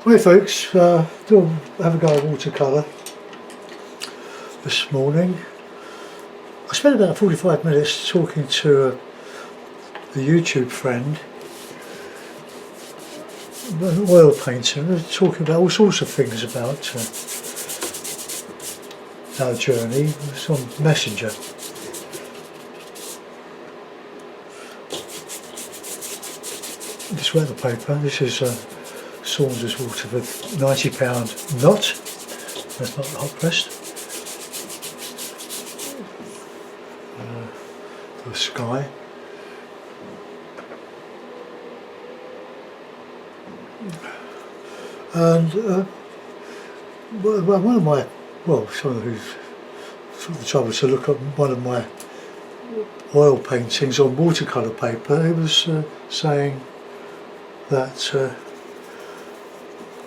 Hi folks, thought I'd have a go at watercolour this morning. I spent about 45 minutes talking to a YouTube friend, an oil painter, and we were talking about all sorts of things about our journey. It was on Messenger. This weather paper, this is Saunders Waterford £90 knot. That's not hot pressed. The sky. And one of my, someone who's sort of trouble to look at one of my oil paintings on watercolour paper, he was saying that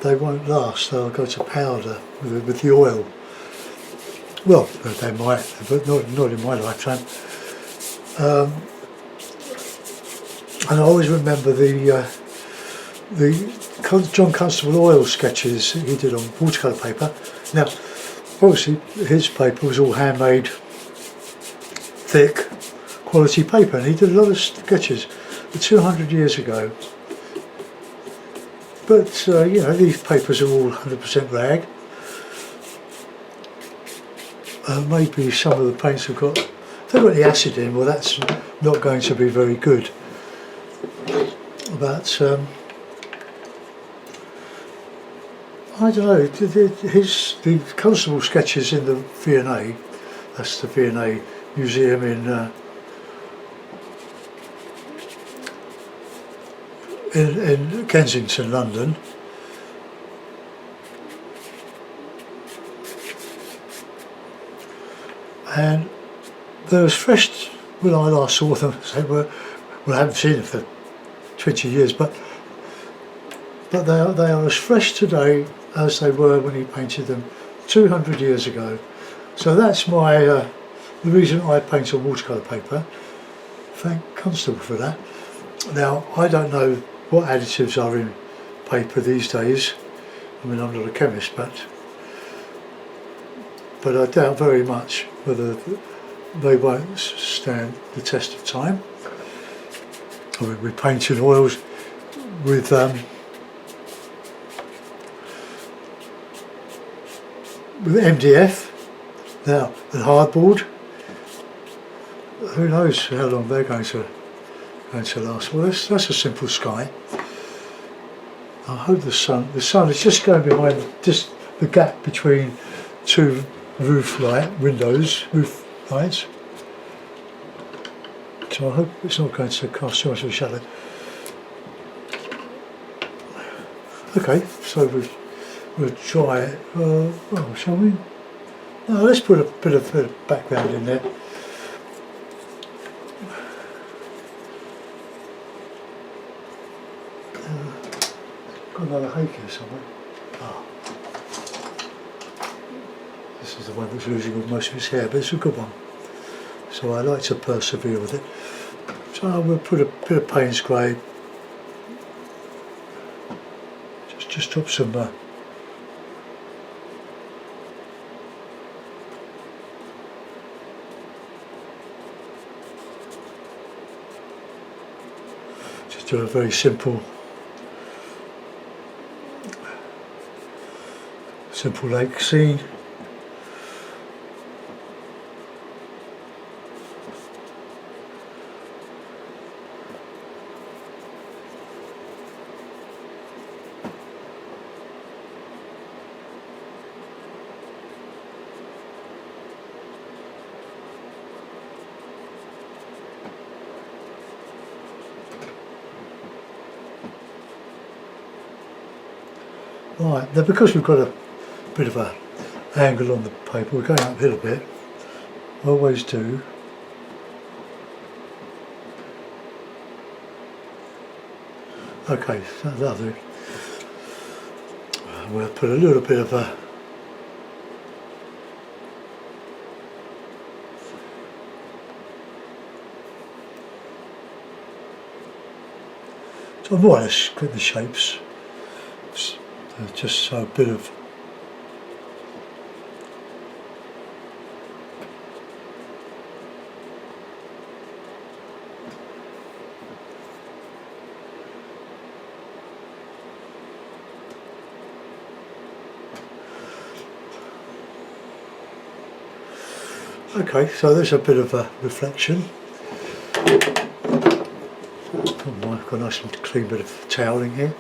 they won't last, they'll go to powder with the oil. Well, they might, but not in my lifetime. And I always remember the John Constable oil sketches he did on watercolour paper. Now, obviously his paper was all handmade, thick, quality paper, and he did a lot of sketches 200 years ago. But you know, these papers are all 100% rag. Maybe some of the paints have got, if they've got the acid in, well, that's not going to be very good. But I don't know. The Constable sketches in the V&A, that's the V&A Museum in Kensington, London. And they're as fresh when I last saw them as they were. Well, I haven't seen them for 20 years, but they are as fresh today as they were when he painted them 200 years ago. So that's my the reason I paint on watercolour paper. Thank Constable for that. Now, I don't know what additives are in paper these days. I mean, I'm not a chemist, but I doubt very much whether they won't stand the test of time. I mean, we painted oils with MDF now and hardboard. Who knows how long they're going to last. Well, that's a simple sky. I hope the sun is just going behind just the gap between two roof lights. So I hope it's not going to cast too much of a shadow. Okay, so we'll try it. Well, shall we? No, let's put a bit of background in there. Got another hake here somewhere. Ah. This is the one that's losing most of his hair, but it's a good one. So I like to persevere with it. So we'll put a bit of Payne's grey. Just drop some just do a very simple lake scene. Right, now because we've got a bit of a angle on the paper, we're going uphill a bit. I always do. Okay, that'll do. We'll put a little bit of a So more or less get the shapes. just so a bit of okay, so there's a bit of a reflection. Oh my, I've got a nice clean bit of toweling here.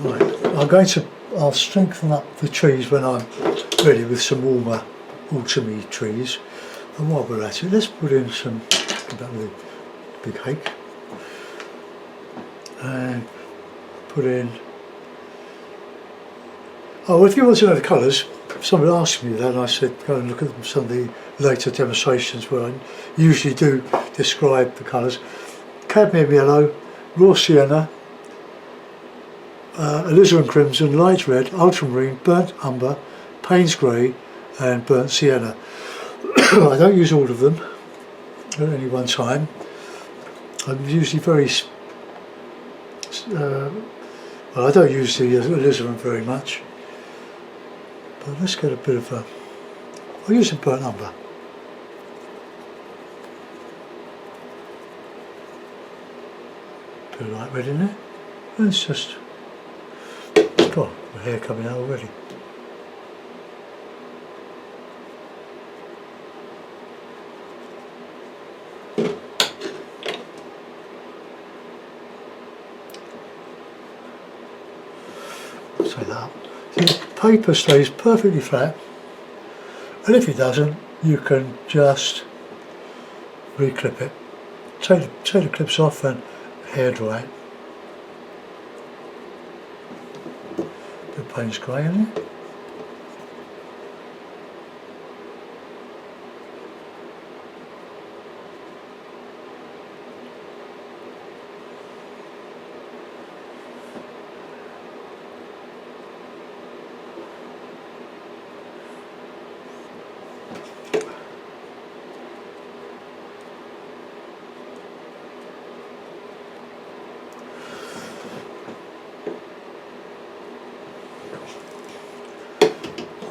Right, I'll strengthen up the trees when I'm ready with some warmer autumny trees. And while we're at it, let's put in some, that with a big hake, and put in, oh, if you want to know the colours, somebody asked me that and I said go and look at some of the later demonstrations where I usually do describe the colours. Cadmium yellow, raw sienna, alizarin crimson, light red, ultramarine, burnt umber, Payne's grey and burnt sienna. I don't use all of them at any one time. I'm usually very, well, I don't use the alizarin very much, but let's get a bit of a, I'll use some burnt umber. Bit of light red in there, and it's just, oh, the hair coming out already. Say that. The paper stays perfectly flat, and if it doesn't, you can just re-clip it. Take the clips off and hair dry it. Bit of Payne's grey in there.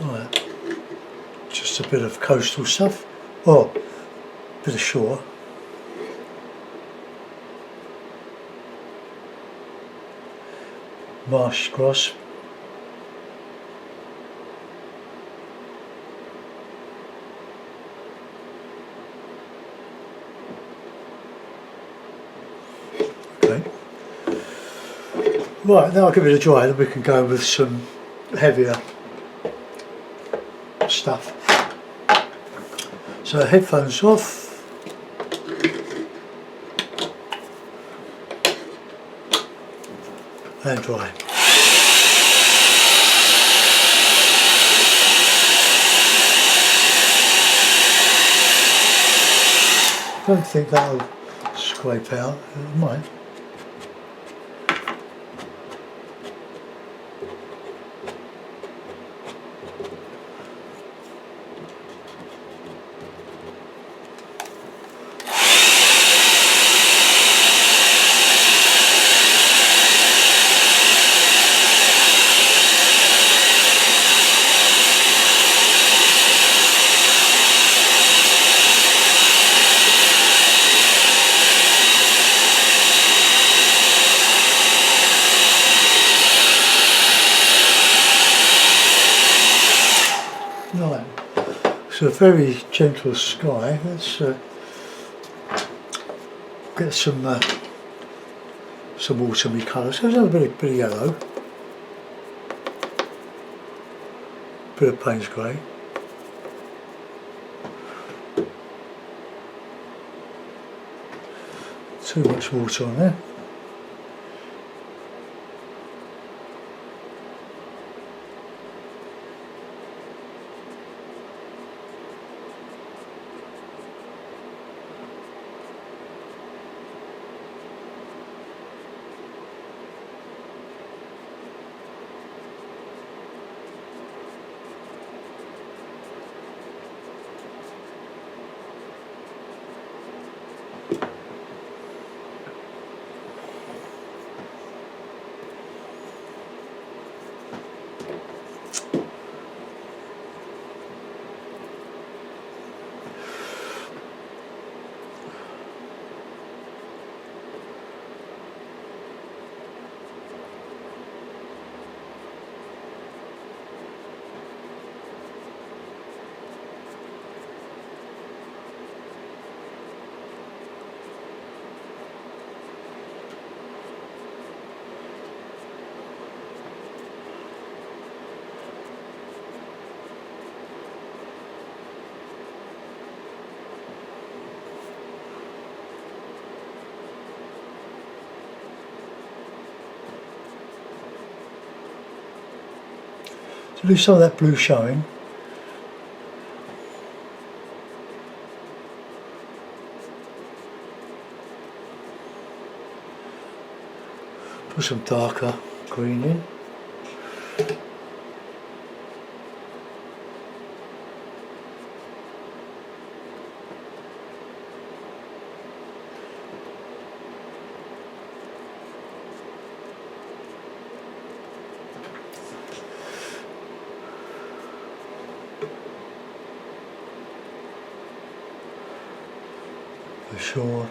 Right. Just a bit of coastal stuff, or a bit of shore. Marsh grass. Okay. Right, now I'll give it a dry, then we can go with some heavier stuff. So headphones off, and dry. I don't think that'll scrape out, it might. Right, it's a very gentle sky. Let's get some autumny colours. There's a bit of yellow, bit of Payne's grey. Too much water on there. to leave some of that blue showing. Put some darker green in. For sure.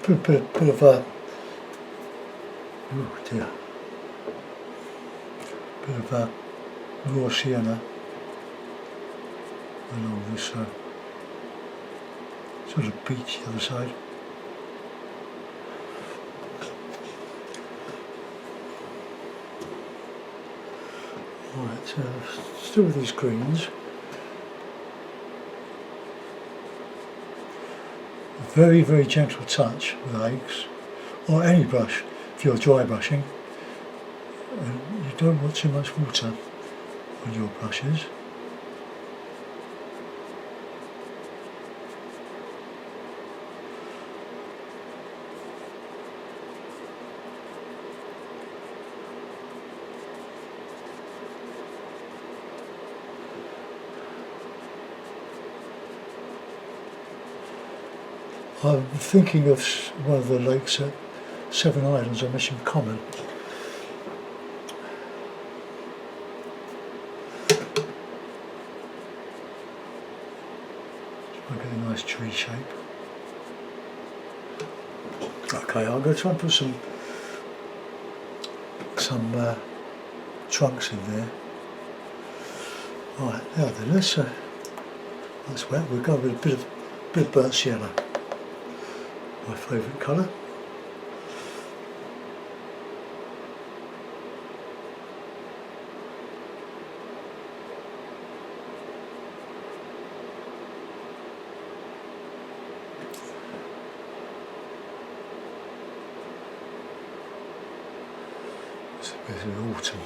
Bit of a, oh dear, bit of a raw sienna along this sort of beach the other side. Alright, so still with these greens. Very, very gentle touch with eggs, or any brush if you're dry brushing. You don't want too much water on your brushes. I'm thinking of one of the lakes at Seven Islands on Mission Common. I'll get a nice tree shape. Okay, I'm going to try and put some trunks in there. Alright, now then, that's wet. We'll go with a bit of burnt sienna. My favourite colour. It's a bit of autumn.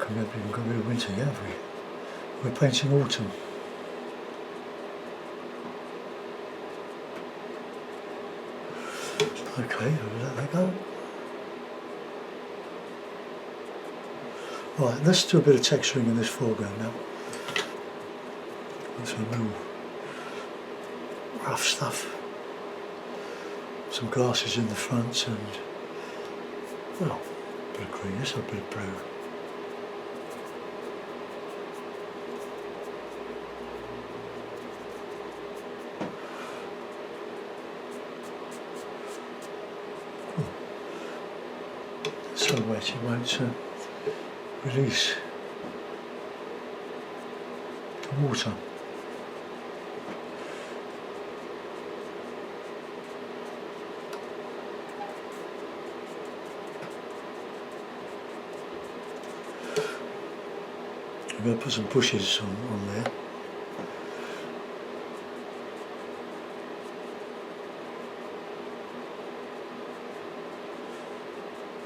We haven't even got rid of winter yet, have we? We're painting autumn. Okay, we'll let that go. Right, let's do a bit of texturing in this foreground now. Some real rough stuff. Some grasses in the front and, well, a bit of greenness, a bit of blue. So wet it won't release the water. I'm going to put some bushes on there.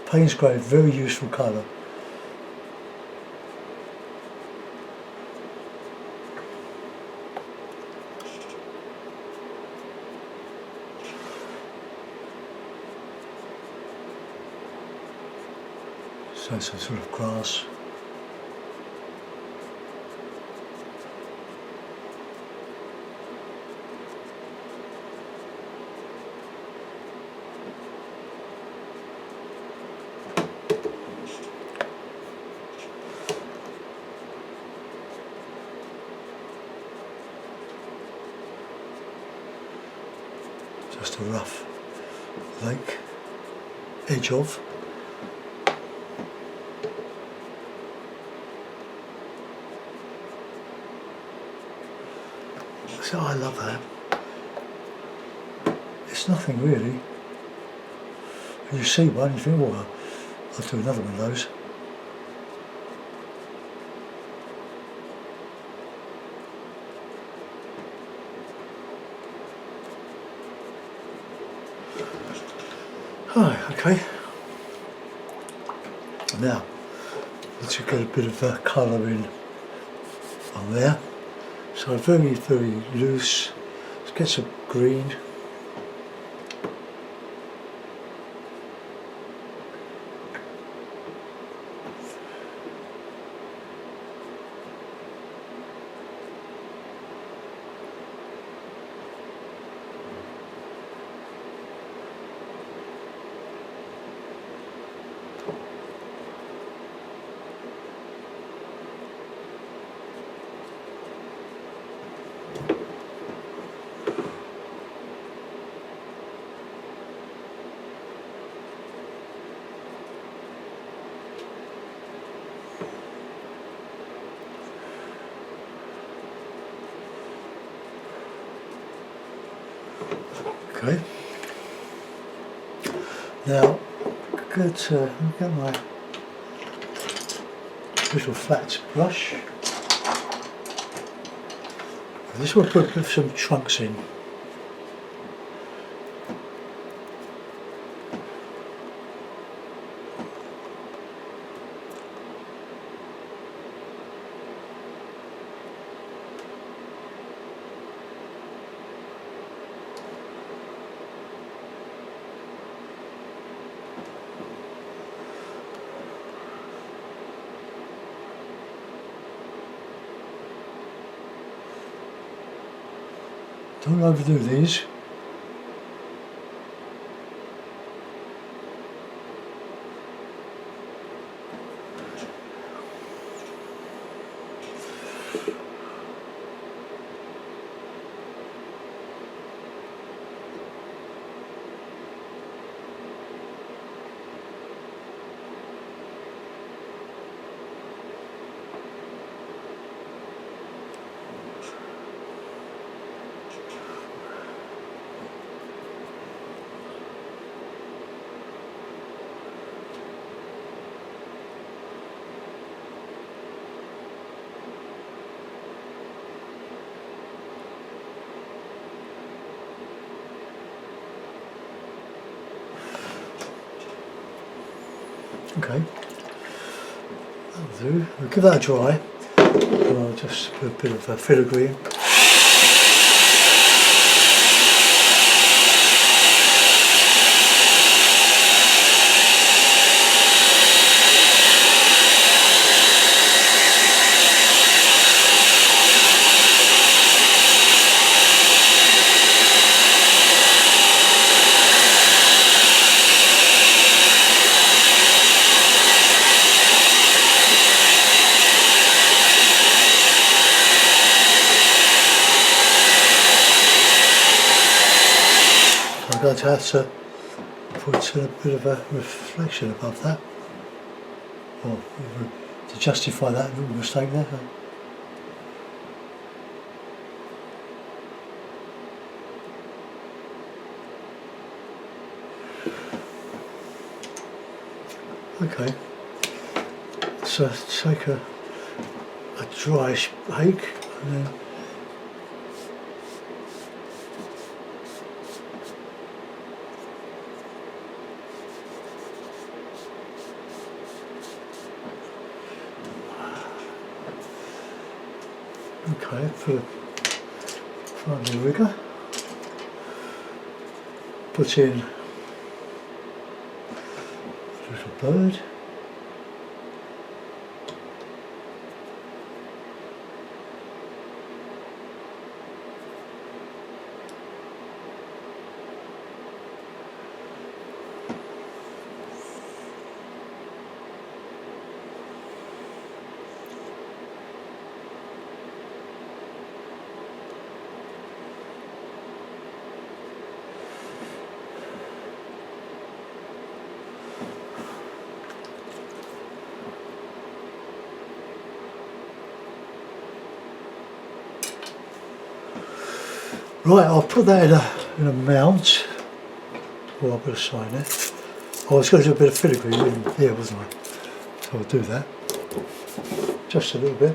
Payne's grey, very useful colour. So some sort of grass. Just a rough lake edge of. So I love that. It's nothing really. And you see one, you think, well, I'll do another one of those. Oh, okay. Now, let's get a bit of colour in on there. So very, very loose. Let's get some green. Okay. Now, get my little flat brush. This will put some trunks in. Don't overdo these. Okay, that'll do. We'll give that a dry. And I'll just put a bit of filigree in. I'm going to have to put a bit of a reflection above that, or to justify that little mistake there. Okay, so take a dry hake and then okay, find the rigger, put in a little bird. Right, I'll put that in a mount. Oh, I'll put a sign there. Oh, I was going to do a bit of filigree in here, wasn't I? So I'll do that. Just a little bit.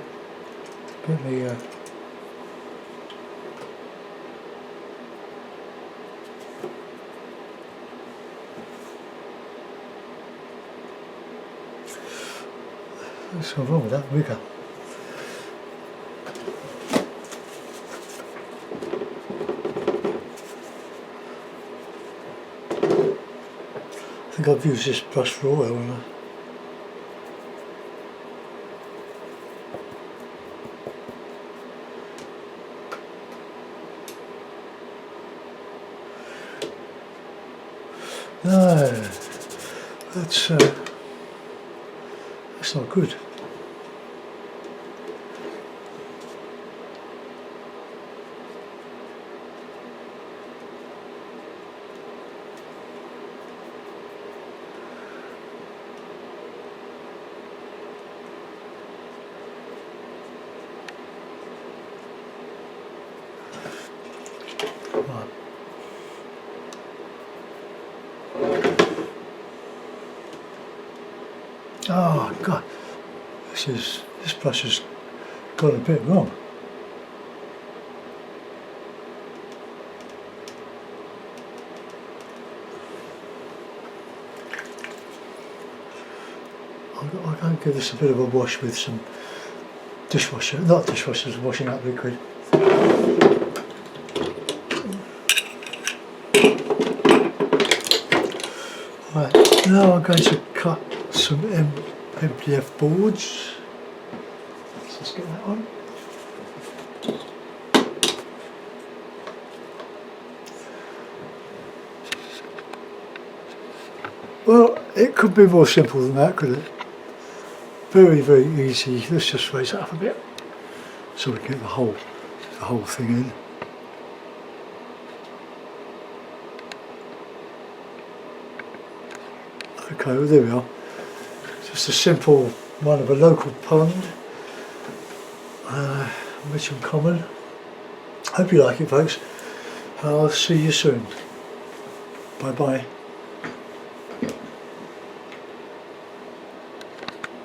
Get me What's wrong with that rigger? I think I've used this brush for oil, haven't I? No, that's not good. Right. Oh God, this brush has got a bit wrong. I'm going to give this a bit of a wash with some dishwasher, not dishwasher, washing up liquid. Right, now I'm going to cut some MDF boards. Let's just get that on. Well, it could be more simple than that, could it? Very, very easy. Let's just raise it up a bit so we can get the whole thing in. Okay, well there we are. Just a simple one of a local pond, Mitcham Common. Hope you like it, folks. I'll see you soon. Bye bye.